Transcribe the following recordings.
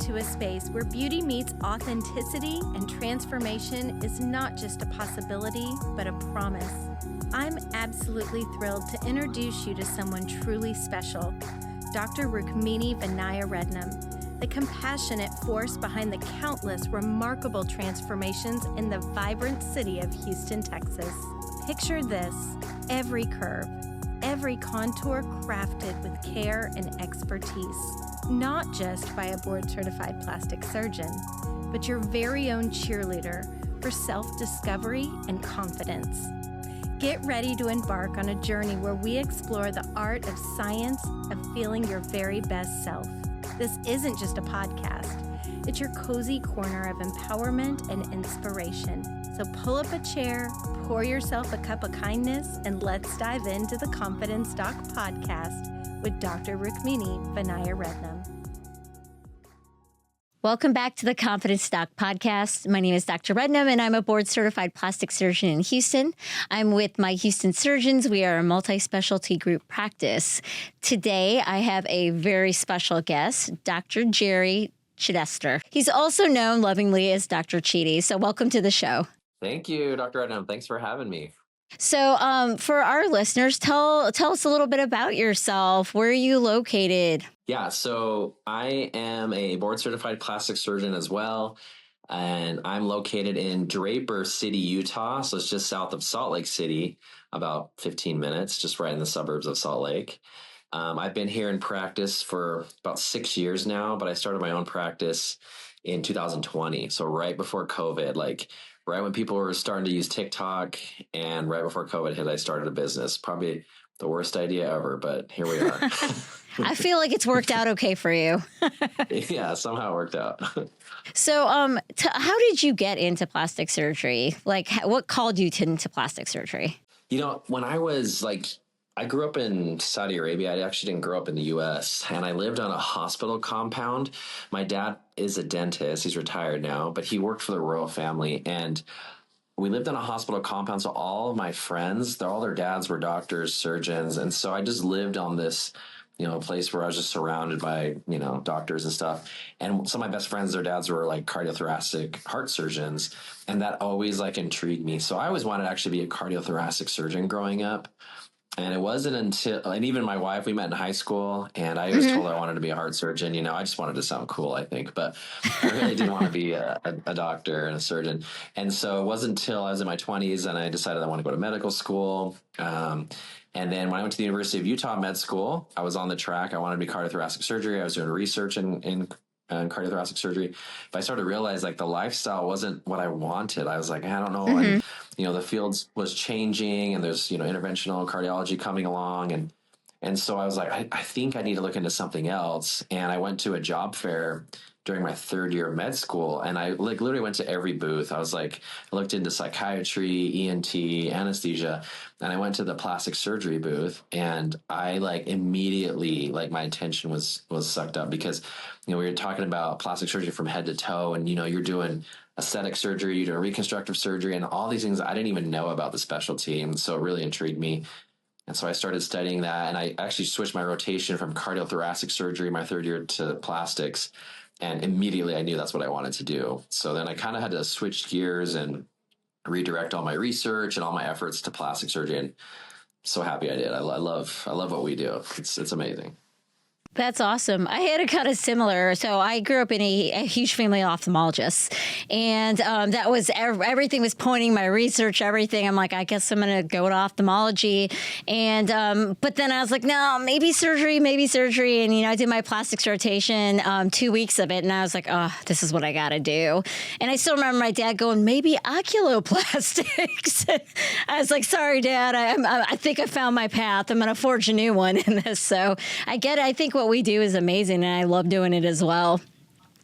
into a space where beauty meets authenticity and transformation is not just a possibility, but a promise. I'm absolutely thrilled to introduce you to someone truly special, Dr. Rukmini Vinaya Rednam, the compassionate force behind the countless remarkable transformations in the vibrant city of Houston, Texas. Picture this: every curve, every contour crafted with care and expertise, not just by a board-certified plastic surgeon, but your very own cheerleader for self-discovery and confidence. Get ready to embark on a journey where we explore the art of science of feeling your very best self. This isn't just a podcast. It's your cozy corner of empowerment and inspiration. So pull up a chair, pour yourself a cup of kindness, and let's dive into the Confidence Doc podcast with Dr. Rukmini Vinaya Rednam. Welcome back to the Confidence Doc podcast. My name is Dr. Rednam, and I'm a board-certified plastic surgeon in Houston. I'm with my Houston surgeons. We are a multi-specialty group practice. Today, I have a very special guest, Dr. Jerry Chidester. He's also known lovingly as Dr. Chidi. So welcome to the show. Thank you, Dr. Rednam. Thanks for having me. So for our listeners, tell us a little bit about yourself. Where are you located? Yeah, so I am a board-certified plastic surgeon as well, and I'm located in Draper City, Utah. So it's just south of Salt Lake City, about 15 minutes, just right in the suburbs of Salt Lake. I've been here in practice for about 6 years now, but I started my own practice in 2020. So right before COVID, right when people were starting to use TikTok, and right before COVID hit, I started a business. Probably the worst idea ever, but here we are. I feel like it's worked out okay for you. Yeah, somehow it worked out. So how did you get into plastic surgery? What called you into plastic surgery? When I grew up in Saudi Arabia. I actually didn't grow up in the U.S., and I lived on a hospital compound. My dad is a dentist. He's retired now, but he worked for the royal family, and we lived on a hospital compound. So all of my friends, all their dads were doctors, surgeons. And so I just lived on this, place where I was just surrounded by, doctors and stuff. And some of my best friends, their dads were like cardiothoracic heart surgeons. And that always intrigued me. So I always wanted to actually be a cardiothoracic surgeon growing up. And it wasn't until, and even my wife, we met in high school, and I always told her I wanted to be a heart surgeon. I just wanted to sound cool, I think, but I really didn't want to be a doctor and a surgeon. And so it wasn't until I was in my 20s and I decided I want to go to medical school. And then when I went to the University of Utah Med School, I was on the track. I wanted to be cardiothoracic surgery. I was doing research in cardiothoracic surgery, but I started to realize the lifestyle wasn't what I wanted. I was like, I don't know. And, the field was changing, and there's, interventional cardiology coming along. And so I was like, I think I need to look into something else. And I went to a job fair during my third year of med school. And I literally went to every booth. I looked into psychiatry, ENT, anesthesia, and I went to the plastic surgery booth, and I immediately, my attention was sucked up because, we were talking about plastic surgery from head to toe, and, you're doing aesthetic surgery, you're doing reconstructive surgery, and all these things I didn't even know about the specialty. And so it really intrigued me. And so I started studying that, and I actually switched my rotation from cardiothoracic surgery my third year to plastics. And immediately I knew that's what I wanted to do. So then I kind of had to switch gears and redirect all my research and all my efforts to plastic surgery. And so happy I did. I love what we do. It's amazing. That's awesome. I had a kind of similar. So I grew up in a huge family of ophthalmologists, and that was everything was pointing my research, everything. I'm like, I guess I'm going to go to ophthalmology. And but then I was like, no, maybe surgery. And, I did my plastics rotation, 2 weeks of it. And I was like, oh, this is what I got to do. And I still remember my dad going, maybe oculoplastics. I was like, sorry, Dad, I think I found my path. I'm going to forge a new one in this. So I get it. I think what we do is amazing, and I love doing it as well.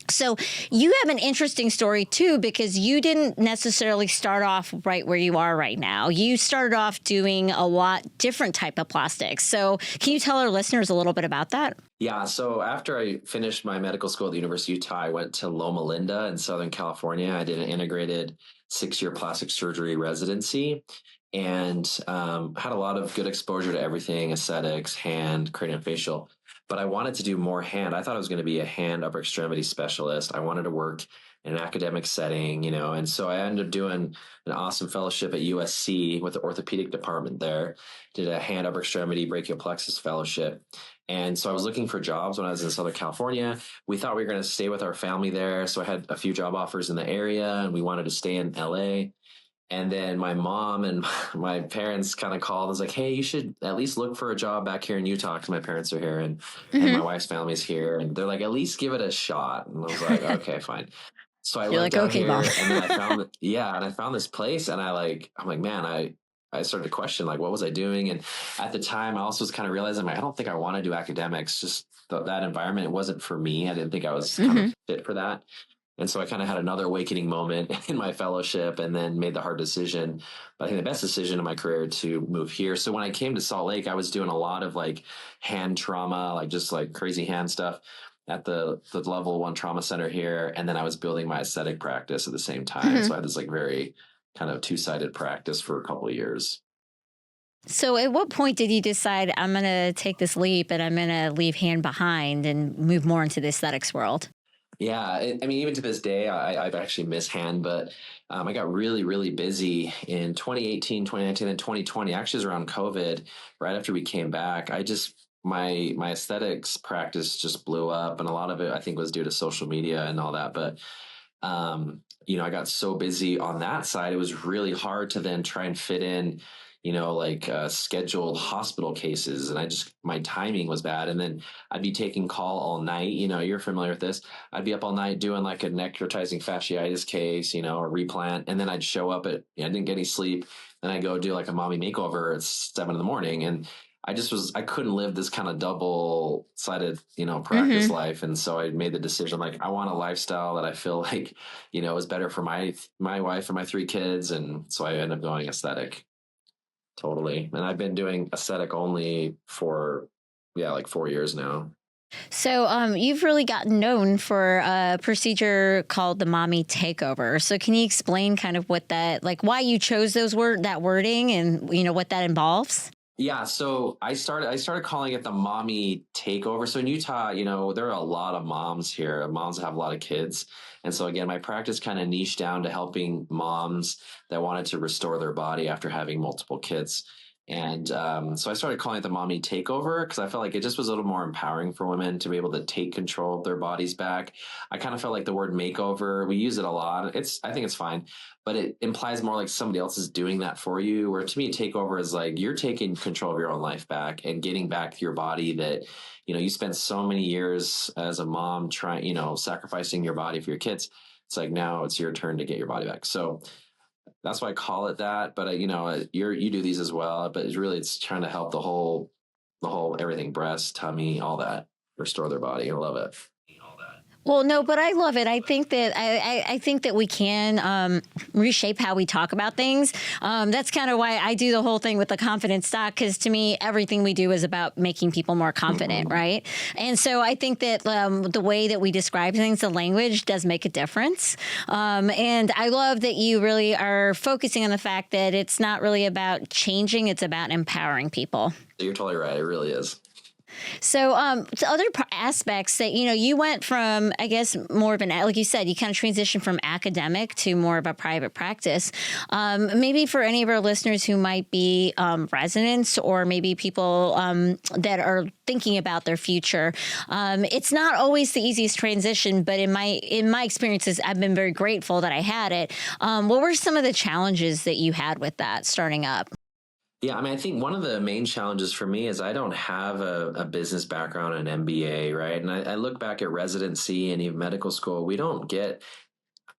So you have an interesting story too, because you didn't necessarily start off right where you are right now. You started off doing a lot different type of plastics. So can you tell our listeners a little bit about that? Yeah. So after I finished my medical school at the University of Utah, I went to Loma Linda in Southern California. I did an integrated 6-year plastic surgery residency, and had a lot of good exposure to everything: aesthetics, hand, craniofacial. but I wanted to do more hand. I thought I was going to be a hand upper extremity specialist. I wanted to work in an academic setting, and so I ended up doing an awesome fellowship at USC with the orthopedic department there, did a hand upper extremity brachial plexus fellowship. And so I was looking for jobs when I was in Southern California. We thought we were going to stay with our family there. So I had a few job offers in the area and we wanted to stay in LA. And then my mom and my parents kind of called and was like, hey, you should at least look for a job back here in Utah because my parents are here and my wife's family's here. And they're like, at least give it a shot. And I was like, okay, fine. So I You're looked like, out okay, Mom. here and then I found, and I found this place and I'm like, man, I started to question, like, what was I doing? And at the time I also was kind of realizing, like, I don't think I want to do academics. Just that environment, it wasn't for me. I didn't think I was kind of fit for that. And so I kind of had another awakening moment in my fellowship and then made the hard decision, but I think the best decision in my career to move here. So when I came to Salt Lake, I was doing a lot of like hand trauma, like just like crazy hand stuff at the level 1 trauma center here. And then I was building my aesthetic practice at the same time. So I had this like very kind of two-sided practice for a couple of years. So at what point did you decide I'm going to take this leap and I'm going to leave hand behind and move more into the aesthetics world? Yeah, I mean, even to this day, I've actually missed hand, but I got really, really busy in 2018, 2019, and 2020. Actually, it was around COVID, right after we came back. My aesthetics practice just blew up, and a lot of it I think was due to social media and all that. But I got so busy on that side, it was really hard to then try and fit in scheduled hospital cases. And my timing was bad. And then I'd be taking call all night. You're familiar with this. I'd be up all night doing like a necrotizing fasciitis case, a replant. And then I'd show up I didn't get any sleep. Then I go do like a mommy makeover at 7 a.m. And I couldn't live this kind of double-sided, practice life. And so I made the decision, like, I want a lifestyle that I feel like, is better for my wife and my 3 kids. And so I ended up going aesthetic. Totally. And I've been doing aesthetic only for, like 4 years now. So you've really gotten known for a procedure called the mommy takeover. So can you explain kind of what that, like why you chose that wording and, what that involves? Yeah, so I started calling it the mommy takeover. So in Utah, there are a lot of moms here, moms that have a lot of kids. And so again, my practice kind of niched down to helping moms that wanted to restore their body after having multiple kids. And so I started calling it the mommy takeover because I felt like it just was a little more empowering for women to be able to take control of their bodies back. I kind of felt like the word makeover, we use it a lot. I think it's fine, but it implies more like somebody else is doing that for you. Where to me, takeover is like you're taking control of your own life back and getting back your body that, you spent so many years as a mom trying, sacrificing your body for your kids. It's like now it's your turn to get your body back. So that's why I call it that. But you do these as well. But it's trying to help the whole everything, breast, tummy, all that, restore their body. I love it. Well, no, but I love it. I think that I think that we can reshape how we talk about things. That's kind of why I do the whole thing with the confidence stock, because to me, everything we do is about making people more confident, right? And so I think that the way that we describe things, the language does make a difference. And I love that you really are focusing on the fact that it's not really about changing, it's about empowering people. You're totally right. It really is. So to other aspects that, you went from, I guess, more of like you said, you kind of transitioned from academic to more of a private practice. Maybe for any of our listeners who might be residents or maybe people that are thinking about their future, it's not always the easiest transition, but in my experiences, I've been very grateful that I had it. What were some of the challenges that you had with that starting up? Yeah, I mean, I think one of the main challenges for me is I don't have a business background, an MBA, right? And I look back at residency and even medical school, we don't get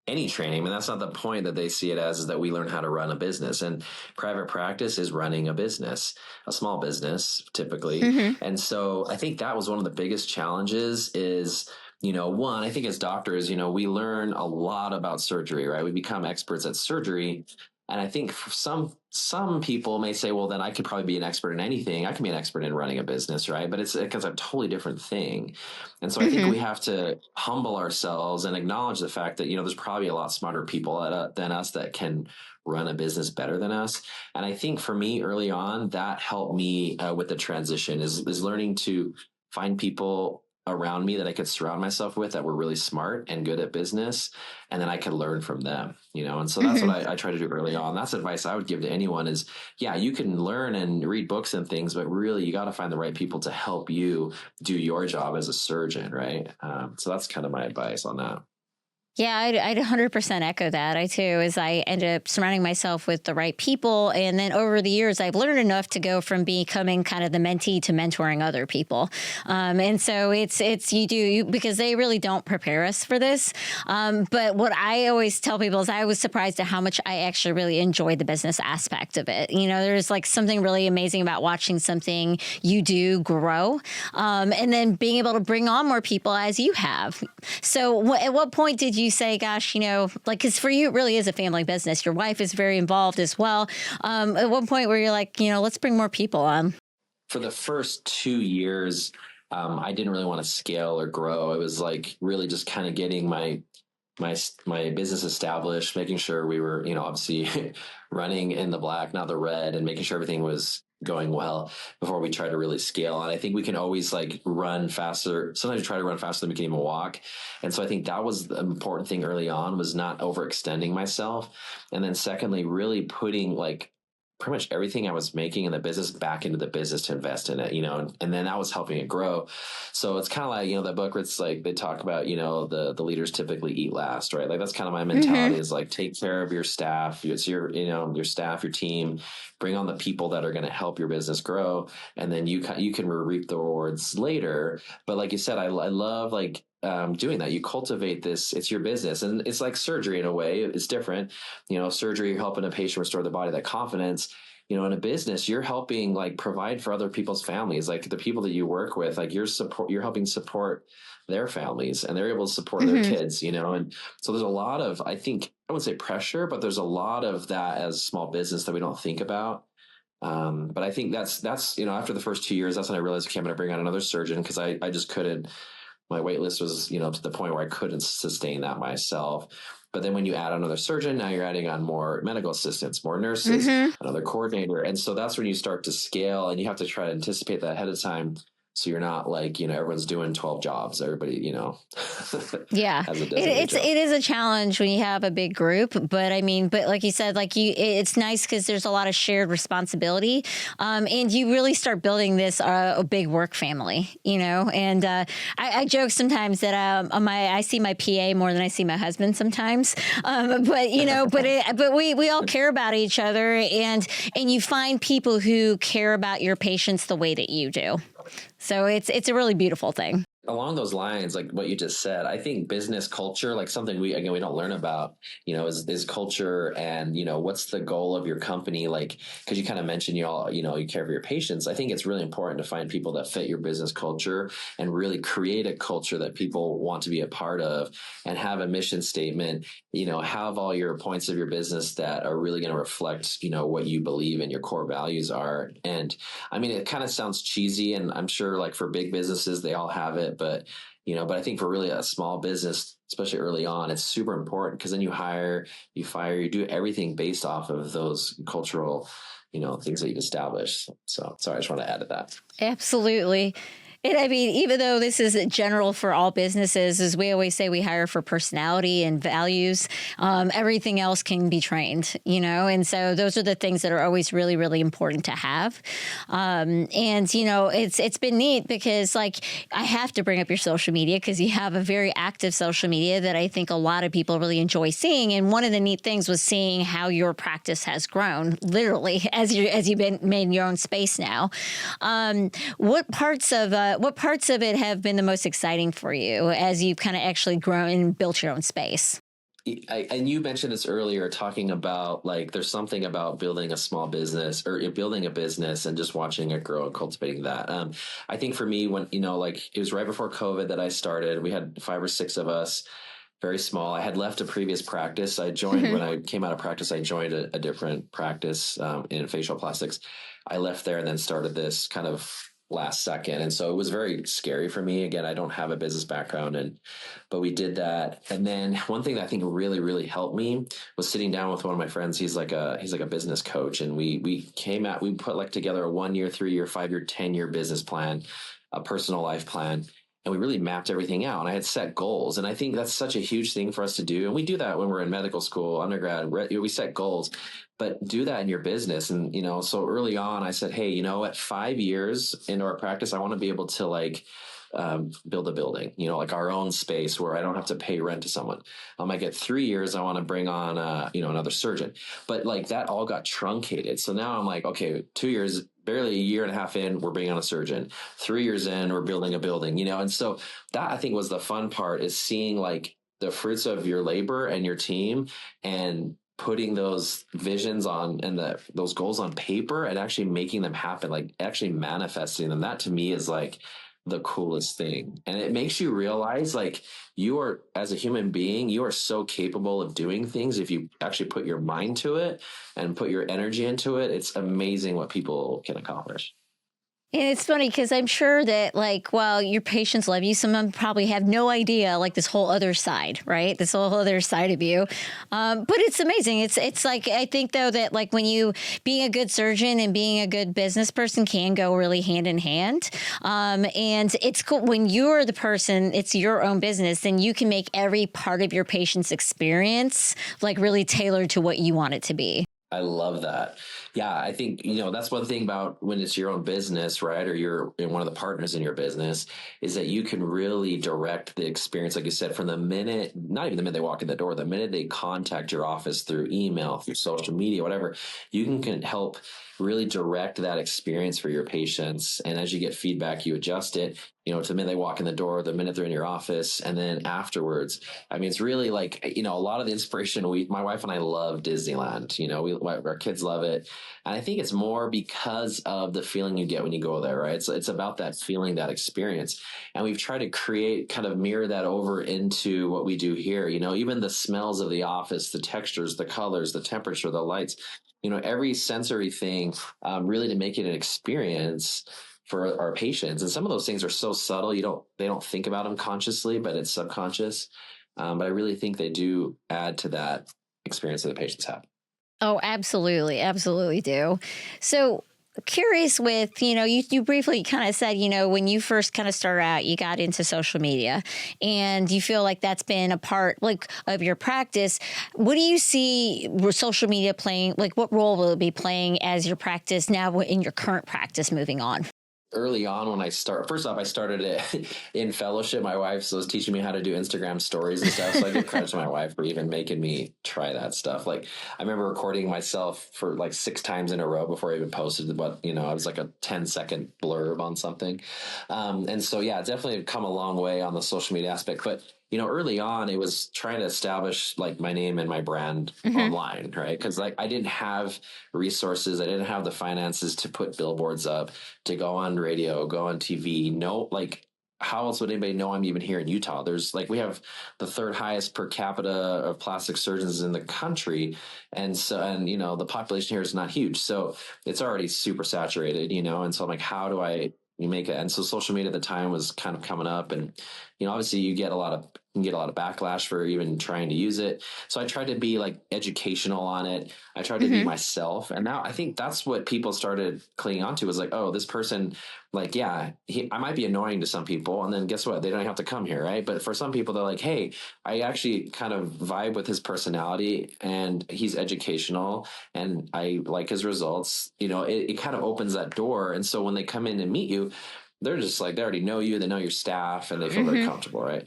any training. I mean, that's not the point that they see it as, is that we learn how to run a business. And private practice is running a business, a small business typically. And so I think that was one of the biggest challenges is, one, I think as doctors, we learn a lot about surgery, right? We become experts at surgery. And I think for some people may say, well, then I could probably be an expert in anything. I can be an expert in running a business, right? But it's a totally different thing. And so I think we have to humble ourselves and acknowledge the fact that, there's probably a lot smarter people than us that can run a business better than us. And I think for me early on, that helped me with the transition is learning to find people around me that I could surround myself with that were really smart and good at business, and then I could learn from them, and so that's what I try to do early on. That's advice I would give to anyone is, yeah, you can learn and read books and things, but really you got to find the right people to help you do your job as a surgeon, right? So that's kind of my advice on that. Yeah, I'd 100% echo that. I ended up surrounding myself with the right people. And then over the years, I've learned enough to go from becoming kind of the mentee to mentoring other people. And so because they really don't prepare us for this. But what I always tell people is I was surprised at how much I actually really enjoyed the business aspect of it. There's like something really amazing about watching something you do grow, and then being able to bring on more people as you have. So at what point did you say, gosh, because for you, it really is a family business. Your wife is very involved as well. At one point where you're like, let's bring more people on? For the first 2 years, I didn't really want to scale or grow. It was like really just kind of getting my business established, making sure we were, obviously running in the black, not the red, and making sure everything was going well before we try to really scale. And I think we can always like run faster. Sometimes we try to run faster than we can even walk. And so I think that was the important thing early on, was not overextending myself. And then secondly, really putting like pretty much everything I was making in the business back into the business to invest in it, and then that was helping it grow. So it's kind of like, that book where it's like, they talk about, the leaders typically eat last, right? Like that's kind of my mentality is like, take care of your staff. It's your staff, your team, bring on the people that are going to help your business grow. And then you can reap the rewards later. But like you said, I love like, doing that. You cultivate this, it's your business, and it's like surgery in a way. It's different, surgery, you're helping a patient restore the body, that confidence. In a business, you're helping like provide for other people's families, like the people that you work with, like you're helping support their families, and they're able to support their kids, and so there's a lot of, I think, I wouldn't say pressure, but there's a lot of that as small business that we don't think about. But I think that's after the first 2 years, that's when I realized, okay, I'm going to bring on another surgeon, because I just couldn't. My wait list was, to the point where I couldn't sustain that myself. But then when you add another surgeon, now you're adding on more medical assistants, more nurses, another coordinator. And so that's when you start to scale, and you have to try to anticipate that ahead of time. So you're not like, everyone's doing 12 jobs. Everybody, Yeah, it is a challenge when you have a big group. But like you said, it's nice because there's a lot of shared responsibility. And you really start building this a big work family, and I joke sometimes that I see my PA more than I see my husband sometimes. But we all care about each other, and you find people who care about your patients the way that you do. So it's a really beautiful thing. Along those lines, like what you just said, I think business culture, like something we don't learn about, is culture, and, what's the goal of your company? Like, cause you kind of mentioned you care for your patients. I think it's really important to find people that fit your business culture and really create a culture that people want to be a part of, and have a mission statement, have all your points of your business that are really going to reflect, what you believe and your core values are. And it kind of sounds cheesy, and I'm sure like for big businesses, they all have it. But I think for really a small business, especially early on, it's super important, because then you hire, you fire, you do everything based off of those cultural, things that you've established. So sorry, I just want to add to that. Absolutely. And even though this is general for all businesses, as we always say, we hire for personality and values. Everything else can be trained, and so those are the things that are always really, really important to have. It's been neat because I have to bring up your social media, because you have a very active social media that I think a lot of people really enjoy seeing. And one of the neat things was seeing how your practice has grown, literally, as you've been made your own space now. What parts of it have been the most exciting for you as you've kind of actually grown and built your own space? And you mentioned this earlier, talking about there's something about building a small business, or building a business and just watching it grow and cultivating that. I think for me, when, it was right before COVID that I started, we had 5 or 6 of us, very small. I had left a previous practice. I joined when I came out of practice, I joined a different practice in facial plastics. I left there and then started this kind of last second. And so it was very scary for me. Again, I don't have a business background, but we did that. And then one thing that I think really, really helped me was sitting down with one of my friends. He's like a business coach. And we put together a 1 year, 3 year, 5 year, 10-year business plan. a personal life plan. And we really mapped everything out. And I had set goals. And I think that's such a huge thing for us to do. And we do that when we're in medical school, undergrad, we set goals, but do that in your business. And, so early on, I said, hey, at 5 years into our practice, I want to be able to build a building, like our own space where I don't have to pay rent to someone. I get 3 years, I want to bring on, another surgeon, but like that all got truncated. So now I'm like, okay, 2 years, barely a year and a half in, we're bringing on a surgeon. 3 years in, we're building a building, and so that I think was the fun part, is seeing like the fruits of your labor and your team, and putting those visions on and those goals on paper and actually making them happen, like actually manifesting them. That to me is like the coolest thing. And it makes you realize, like, you are, as a human being, you are so capable of doing things if you actually put your mind to it and put your energy into it. It's amazing what people can accomplish. And it's funny because I'm sure that, like, while your patients love you, some of them probably have no idea, like, this whole other side, right? This whole other side of you. But it's amazing. It's like, I think, though, that, like, when you being a good surgeon and being a good business person can go really hand in hand. And it's cool when you're the person, it's your own business, then you can make every part of your patient's experience, like, really tailored to what you want it to be. I love that. Yeah, I think, that's one thing about when it's your own business, right? Or you're one of the partners in your business, is that you can really direct the experience, like you said, from the minute, not even the minute they walk in the door, the minute they contact your office through email, through social media, whatever, you can help really direct that experience for your patients. And as you get feedback, you adjust it, to the minute they walk in the door, the minute they're in your office, and then afterwards. I mean, it's really like, a lot of the inspiration, my wife and I love Disneyland, our kids love it. And I think it's more because of the feeling you get when you go there, right? It's about that feeling, that experience. And we've tried to kind of mirror that over into what we do here. Even the smells of the office, the textures, the colors, the temperature, the lights, every sensory thing, really to make it an experience for our patients. And some of those things are so subtle, they don't think about them consciously, but it's subconscious. But I really think they do add to that experience that the patients have. Oh, absolutely. Absolutely do. So curious with, you briefly kind of said, when you first kind of started out, you got into social media and you feel like that's been a part like of your practice. What do you see social media playing? Like, what role will it be playing as your practice now in your current practice moving on? Early on when I started it in fellowship. My wife was teaching me how to do Instagram stories and stuff. So I give credit to my wife for even making me try that stuff. Like, I remember recording myself for like 6 times in a row before I even posted what, I was like a 10-second blurb on something. And so, yeah, definitely come a long way on the social media aspect. But early on, it was trying to establish like my name and my brand online, right? Because like I didn't have resources, I didn't have the finances to put billboards up, to go on radio, go on TV. No, like how else would anybody know I'm even here in Utah? There's like, we have the 3rd highest per capita of plastic surgeons in the country. And so, and the population here is not huge. So it's already super saturated, and so I'm like, how do I make it? And so social media at the time was kind of coming up, and obviously you can get a lot of backlash for even trying to use it. So I tried to be like educational on it. I tried to be myself, and now I think that's what people started clinging onto, was like, oh, this person, like, yeah, I might be annoying to some people, and then guess what? They don't have to come here, right? But for some people, they're like, hey, I actually kind of vibe with his personality, and he's educational, and I like his results. It kind of opens that door, and so when they come in and meet you, they're just like, they already know you, they know your staff, and they feel very comfortable, right?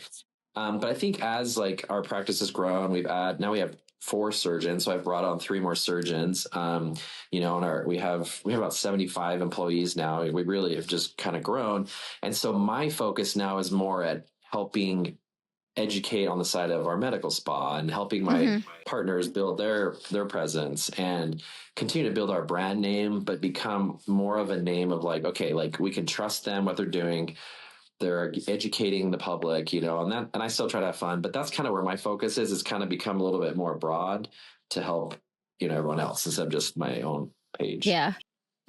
But I think as like our practice has grown, now we have 4 surgeons. So I've brought on 3 more surgeons. And we have about 75 employees now. We really have just kind of grown. And so my focus now is more at helping educate on the side of our medical spa and helping my partners build their presence and continue to build our brand name, but become more of a name of like, okay, like we can trust them, what they're doing. They're educating the public, and I still try to have fun, but that's kind of where my focus is. It's kind of become a little bit more broad to help, everyone else instead of just my own page. Yeah.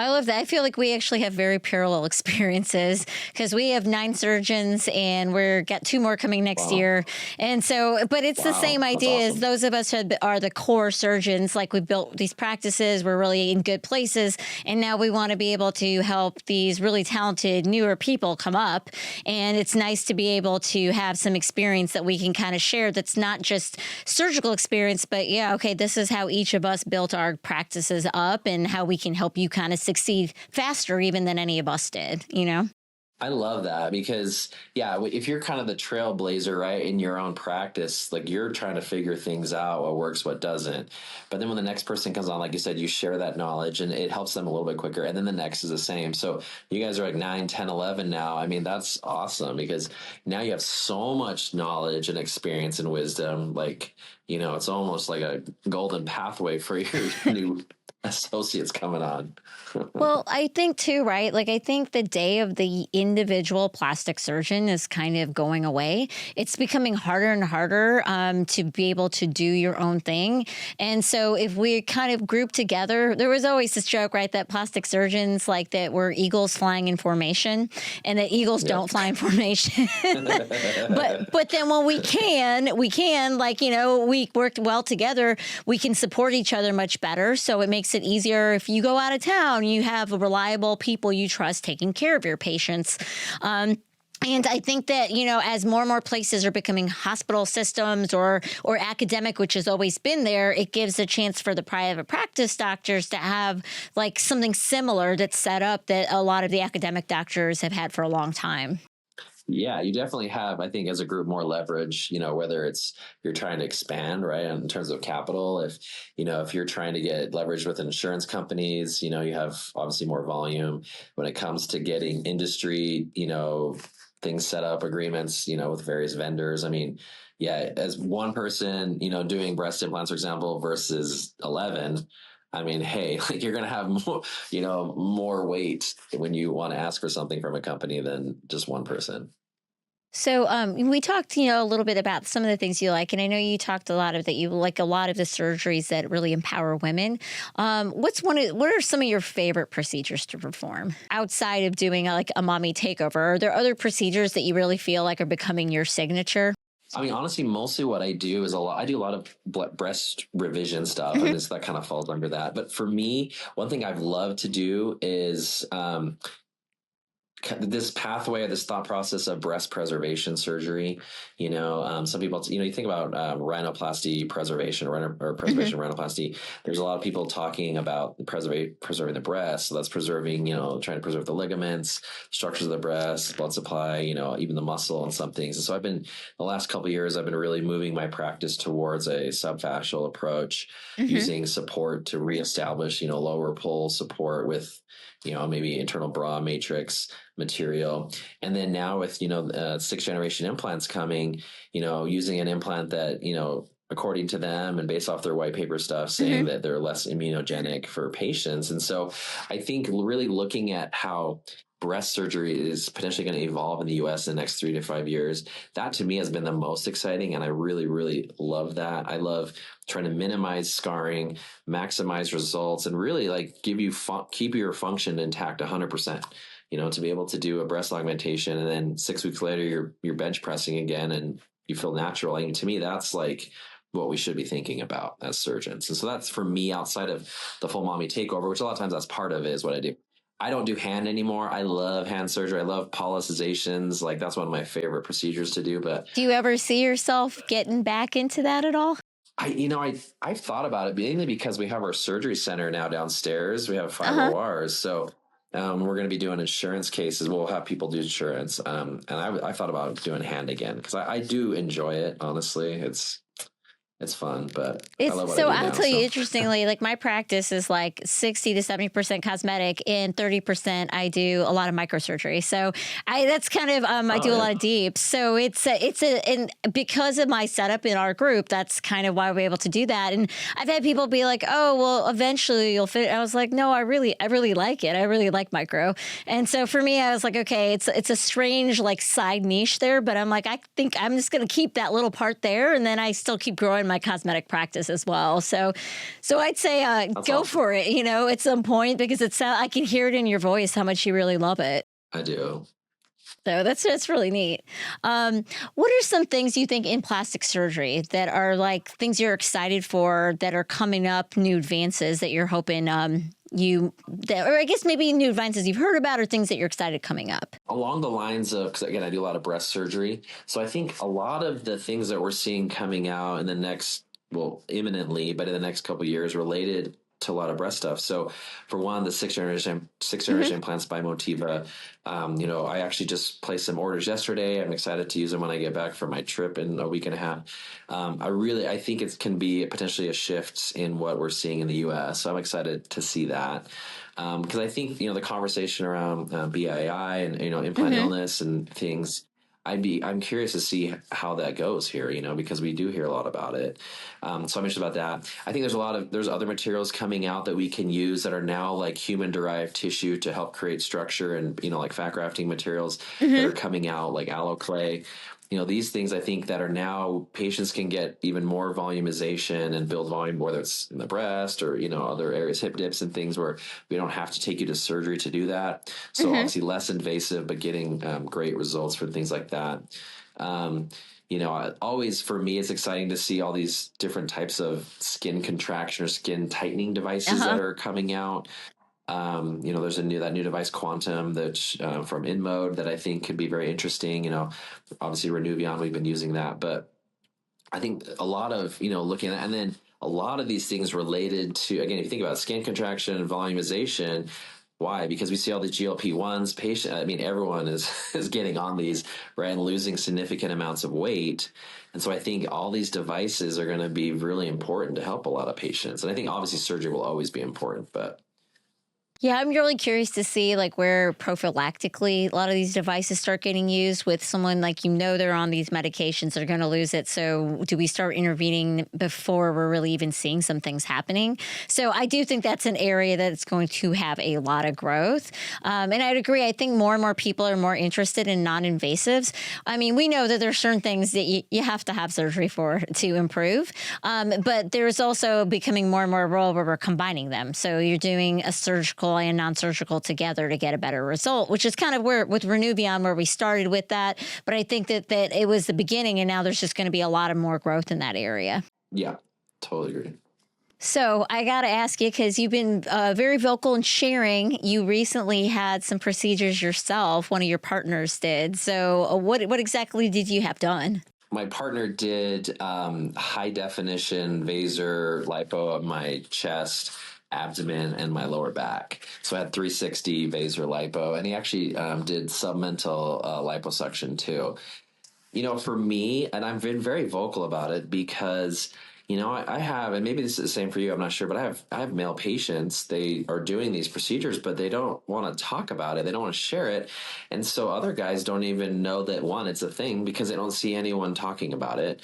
I love that. I feel like we actually have very parallel experiences because we have 9 surgeons and we're got 2 more coming next year. And so, but it's the same idea as those of us who are the core surgeons. Like we built these practices, we're really in good places. And now we want to be able to help these really talented newer people come up. And it's nice to be able to have some experience that we can kind of share that's not just surgical experience, but yeah, okay, this is how each of us built our practices up and how we can help you kind of succeed faster even than any of us did, you know? I love that because, yeah, if you're kind of the trailblazer, right, in your own practice, like you're trying to figure things out, what works, what doesn't. But then when the next person comes on, like you said, you share that knowledge and it helps them a little bit quicker. And then the next is the same. So you guys are like 9, 10, 11 now. I mean, that's awesome because now you have so much knowledge and experience and wisdom. Like, it's almost like a golden pathway for your new associates coming on. Well, I think too, right? Like, I think the day of the individual plastic surgeon is kind of going away. It's becoming harder and harder to be able to do your own thing. And so if we kind of group together, there was always this joke, right? That plastic surgeons like that were eagles flying in formation and that eagles don't fly in formation. but then when we can like, we worked well together, we can support each other much better. So it makes it easier if you go out of town, you have reliable people you trust taking care of your patients. And I think that, as more and more places are becoming hospital systems or academic, which has always been there, it gives a chance for the private practice doctors to have like something similar that's set up that a lot of the academic doctors have had for a long time. Yeah, you definitely have, I think, as a group, more leverage, whether it's you're trying to expand, right, in terms of capital. If you're trying to get leverage with insurance companies, you have obviously more volume when it comes to getting industry, things set up, agreements, with various vendors. I mean, yeah, as one person, doing breast implants, for example, versus 11, I mean, hey, like you're going to have more, more weight when you want to ask for something from a company than just one person. So we talked, a little bit about some of the things you like, and I know you talked a lot of that you like a lot of the surgeries that really empower women. What are some of your favorite procedures to perform outside of doing like a mommy takeover? Are there other procedures that you really feel like are becoming your signature? I mean, honestly, mostly what I do is I do a lot of breast revision stuff, and that kind of falls under that. But for me, one thing I've loved to do is this pathway, this thought process of breast preservation surgery. Some people, you think about rhinoplasty preservation or preservation rhinoplasty. There's a lot of people talking about preserving the breast. So that's preserving, trying to preserve the ligaments, structures of the breast, blood supply, even the muscle and some things. And so the last couple of years, I've been really moving my practice towards a subfascial approach, using support to reestablish, lower pull support with, maybe internal bra matrix material. And then now with, 6th generation implants coming, using an implant that, according to them and based off their white paper stuff, saying that they're less immunogenic for patients. And so I think really looking at how breast surgery is potentially going to evolve in the US in the next 3 to 5 years, that to me has been the most exciting. And I really, really love that. I love trying to minimize scarring, maximize results, and really like keep your function intact 100%. To be able to do a breast augmentation and then 6 weeks later you're bench pressing again and you feel natural. I mean, to me, that's like what we should be thinking about as surgeons. And so that's for me outside of the full mommy takeover, which a lot of times that's part of it is what I do. I don't do hand anymore. I love hand surgery. I love pollicizations. Like that's one of my favorite procedures to do. But do you ever see yourself getting back into that at all? I've thought about it mainly because we have our surgery center now downstairs. We have 5 ORs. So we're going to be doing insurance cases. We'll have people do insurance. And I thought about doing hand again because I do enjoy it. Honestly, it's fun, but I love what I do I'll now, tell you, interestingly, like my practice is like 60 to 70% cosmetic and 30% I do a lot of microsurgery. So that's kind of, I do a lot of deep. So and because of my setup in our group, that's kind of why we're able to do that. And I've had people be like, oh, well, eventually you'll fit. I was like, no, I really like it. I really like micro. And so for me, I was like, okay, it's a strange like side niche there, but I'm like, I think I'm just going to keep that little part there. And then I still keep growing my cosmetic practice as well. So I'd say That's go awesome. for it, at some point, because I can hear it in your voice how much you really love it. I do. So that's really neat. What are some things you think in plastic surgery that are like things you're excited for that are coming up, new advances that you're hoping or I guess maybe new advances you've heard about or things that you're excited coming up? Along the lines of, because again, I do a lot of breast surgery. So I think a lot of the things that we're seeing coming out in the next, well, imminently, but in the next couple of years related to a lot of breast stuff. So for one, the sixth generation implants by Motiva. I actually just placed some orders yesterday. I'm excited to use them when I get back from my trip in a week and a half. I think it can be potentially a shift in what we're seeing in the US. So I'm excited to see that. Because I think, the conversation around BII and, implant illness and things, I'm curious to see how that goes here, because we do hear a lot about it. So I'm interested about that. I think there's other materials coming out that we can use that are now like human-derived tissue to help create structure, and, like fat grafting materials that are coming out, like aloe clay. These things I think that are now patients can get even more volumization and build volume, whether it's in the breast or, other areas, hip dips and things where we don't have to take you to surgery to do that. So obviously less invasive, but getting great results for things like that. Always for me, it's exciting to see all these different types of skin contraction or skin tightening devices that are coming out. There's that new device, Quantum, that's from InMode, that I think could be very interesting. Obviously Renuvion, we've been using that, but I think a lot of, looking at, and then a lot of these things related to, again, if you think about skin contraction and volumization, why? Because we see all the GLP-1s everyone is getting on these, right, and losing significant amounts of weight. And so I think all these devices are going to be really important to help a lot of patients. And I think obviously surgery will always be important, but Yeah, I'm really curious to see like where prophylactically a lot of these devices start getting used with someone like they're on these medications, they're going to lose it. So do we start intervening before we're really even seeing some things happening? So I do think that's an area that's going to have a lot of growth. And I'd agree. I think more and more people are more interested in non-invasives. I mean, we know that there's certain things that you have to have surgery for to improve. But there's also becoming more and more a role where we're combining them. So you're doing a surgical and non-surgical together to get a better result, which is kind of where with Renuvion where we started with that. But I think that it was the beginning, and now there's just going to be a lot of more growth in that area. yeah, totally agree. So I got to ask you, because you've been very vocal in sharing, you recently had some procedures yourself. One of your partners did. So what exactly did you have done? My partner did high definition vaser lipo of my chest, abdomen, and my lower back. So I had 360 vaser lipo, and he actually did submental liposuction too. For me, and I've been very vocal about it because, I have, and maybe this is the same for you, I'm not sure, but I have male patients. They are doing these procedures, but they don't want to talk about it. They don't want to share it. And so other guys don't even know that, one, it's a thing because they don't see anyone talking about it.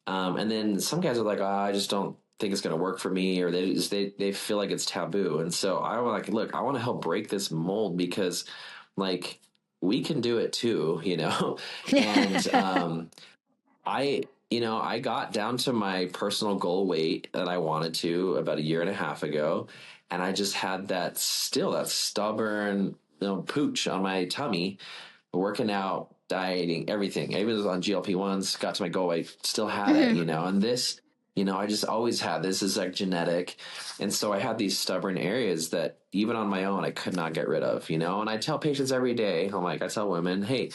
And then some guys are like, I just don't think it's going to work for me, or they feel like it's taboo. And so I want to help break this mold because like we can do it too, and I got down to my personal goal weight that I wanted to about a year and a half ago, and I just had that stubborn pooch on my tummy, working out, dieting, everything. I even was on GLP-1s, got to my goal weight, still had it, and this, I just always had this is like genetic. And so I had these stubborn areas that even on my own, I could not get rid of, and I tell patients every day, I tell women, hey,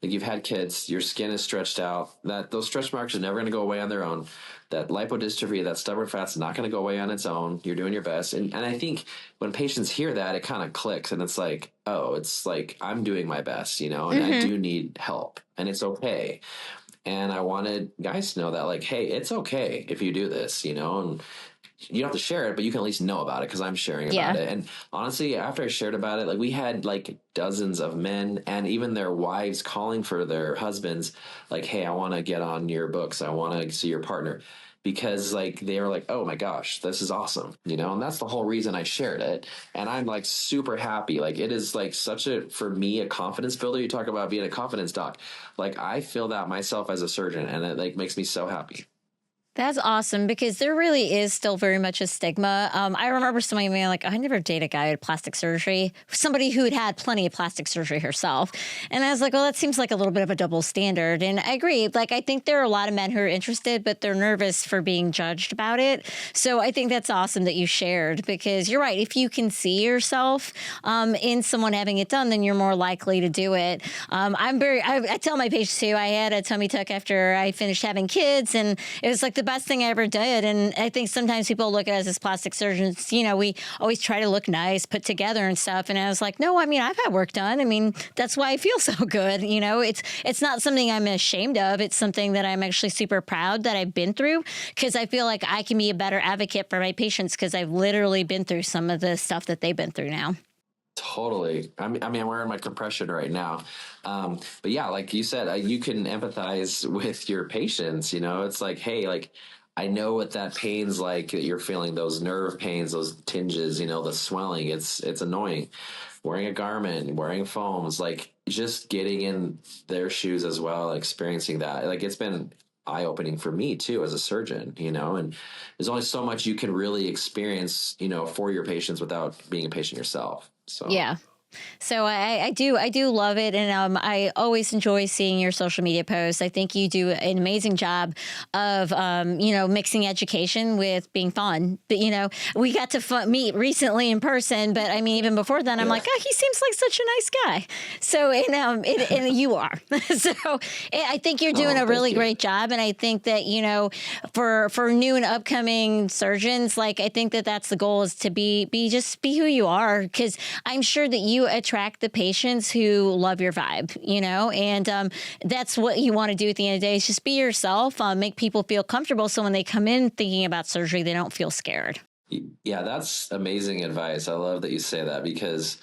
like you've had kids, your skin is stretched out, that those stretch marks are never going to go away on their own. That lipodystrophy, that stubborn fat's not going to go away on its own. You're doing your best. And I think when patients hear that, it kind of clicks and it's like, oh, it's like I'm doing my best, and I do need help and it's okay. And I wanted guys to know that like, hey, it's okay if you do this, and you don't have to share it, but you can at least know about it because I'm sharing about it. And honestly, after I shared about it, like we had like dozens of men and even their wives calling for their husbands, like, hey, I want to get on your books. I want to see your partner. Because like they were like, oh my gosh, this is awesome, and that's the whole reason I shared it. And I'm like super happy. Like it is like for me, a confidence builder. You talk about being a confidence doc. Like I feel that myself as a surgeon, and it like makes me so happy. That's awesome because there really is still very much a stigma. I remember somebody being like, I never date a guy who had plastic surgery, somebody who'd had plenty of plastic surgery herself. And I was like, well, that seems like a little bit of a double standard. And I agree. Like, I think there are a lot of men who are interested, but they're nervous for being judged about it. So I think that's awesome that you shared because you're right. If you can see yourself in someone having it done, then you're more likely to do it. I tell my patients too, I had a tummy tuck after I finished having kids, and it was like the best thing I ever did. And I think sometimes people look at us as plastic surgeons, we always try to look nice, put together and stuff. And I was like, no, I mean, I've had work done. I mean, that's why I feel so good. It's not something I'm ashamed of. It's something that I'm actually super proud that I've been through because I feel like I can be a better advocate for my patients because I've literally been through some of the stuff that they've been through now. Totally. I'm wearing my compression right now. But yeah, like you said, you can empathize with your patients. It's like, hey, like, I know what that pain's like that you're feeling, those nerve pains, those tinges, the swelling. It's annoying. Wearing a garment, wearing foams, like just getting in their shoes as well, experiencing that. Like it's been eye-opening for me too as a surgeon, and there's only so much you can really experience, for your patients without being a patient yourself. So Yeah. So I do love it, and I always enjoy seeing your social media posts. I think you do an amazing job of mixing education with being fun. But we got to meet recently in person, but I mean even before then, I'm like, oh, he seems like such a nice guy. So and you are. So I think you're doing a really great job, and I think that for new and upcoming surgeons, like I think that's the goal is to be who you are, because I'm sure that you attract the patients who love your vibe, and that's what you want to do at the end of the day is just be yourself, make people feel comfortable. So when they come in thinking about surgery, they don't feel scared. Yeah, that's amazing advice. I love that you say that because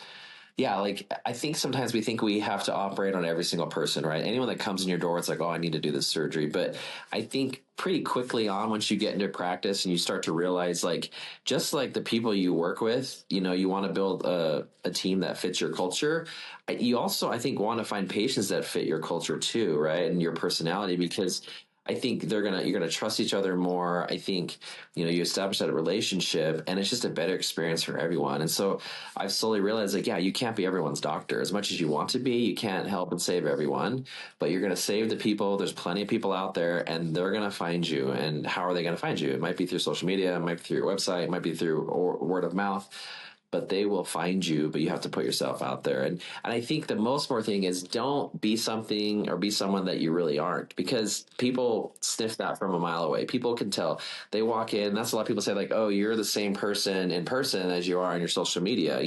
yeah, like I think sometimes we think we have to operate on every single person, right? Anyone that comes in your door, it's like, oh, I need to do this surgery. But I think pretty quickly on, once you get into practice and you start to realize, like, just like the people you work with, you want to build a team that fits your culture. You also, I think, want to find patients that fit your culture too, right? And your personality, because I think you're gonna trust each other more. I think you establish that relationship, and it's just a better experience for everyone. And so I've slowly realized, like, yeah, you can't be everyone's doctor as much as you want to be. You can't help and save everyone, but you're gonna save the people. There's plenty of people out there, and they're gonna find you. And how are they gonna find you? It might be through social media, it might be through your website, it might be through word of mouth. But they will find you, but you have to put yourself out there. And I think the most important thing is don't be something or be someone that you really aren't, because people sniff that from a mile away. People can tell. They walk in. That's a lot of people say, like, oh, you're the same person in person as you are on your social media,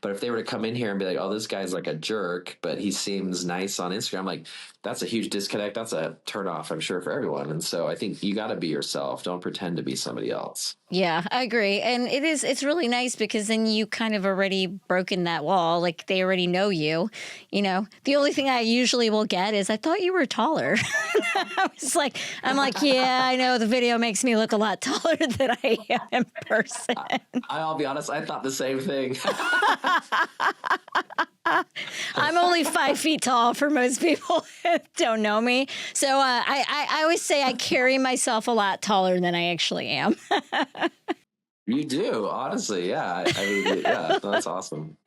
But if they were to come in here and be like, oh, this guy's like a jerk, but he seems nice on Instagram, like, that's a huge disconnect. That's a turnoff, I'm sure, for everyone. And so I think you got to be yourself. Don't pretend to be somebody else. Yeah, I agree. And it's really nice because then you kind of already broken that wall. Like they already know you, The only thing I usually will get is I thought you were taller. I'm like, yeah, I know the video makes me look a lot taller than I am in person. I'll be honest, I thought the same thing. I'm only 5 feet tall for most people who don't know me. So I always say I carry myself a lot taller than I actually am. You do, honestly. Yeah. I mean, yeah, that's awesome.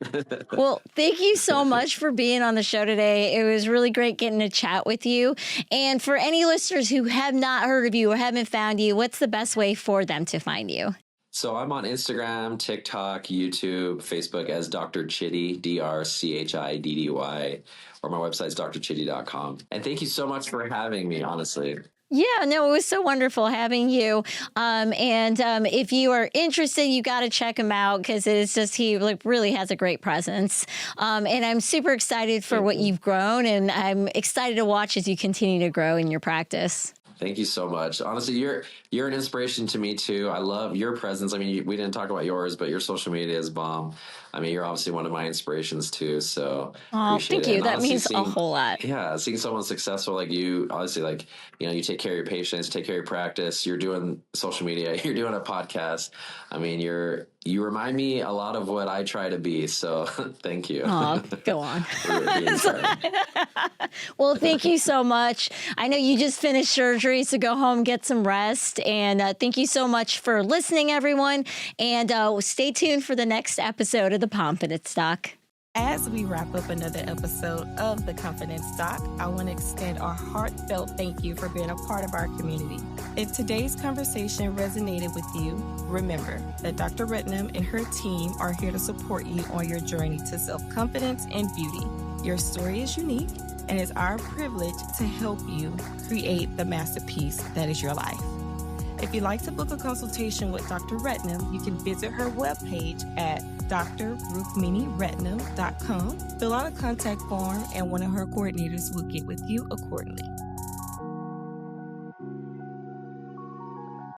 Well, thank you so much for being on the show today. It was really great getting to chat with you. And for any listeners who have not heard of you or haven't found you, what's the best way for them to find you? So I'm on Instagram, TikTok, YouTube, Facebook as Dr. Chiddy, DrChiddy, or my website is drchiddy.com. And thank you so much for having me, honestly. Yeah, no, it was so wonderful having you. If you are interested, you got to check him out because it's just he really has a great presence. And I'm super excited for what you've grown, and I'm excited to watch as you continue to grow in your practice. Thank you so much. Honestly, you're an inspiration to me too. I love your presence. I mean, we didn't talk about yours, but your social media is bomb. I mean, you're obviously one of my inspirations too. So thank you. That means a whole lot. Yeah, seeing someone successful like you, obviously, like you take care of your patients, take care of your practice. You're doing social media. You're doing a podcast. I mean, you're You remind me a lot of what I try to be, so thank you. Oh, go on. Well, thank you so much. I know you just finished surgery, so go home, get some rest. And thank you so much for listening, everyone. And stay tuned for the next episode of The Confidence Doc. As we wrap up another episode of The Confidence Doc, I want to extend our heartfelt thank you for being a part of our community. If today's conversation resonated with you, remember that Dr. Rednam and her team are here to support you on your journey to self-confidence and beauty. Your story is unique, and it's our privilege to help you create the masterpiece that is your life. If you'd like to book a consultation with Dr. Rednam, you can visit her webpage at drrukminirednam.com. Fill out a contact form, and one of her coordinators will get with you accordingly.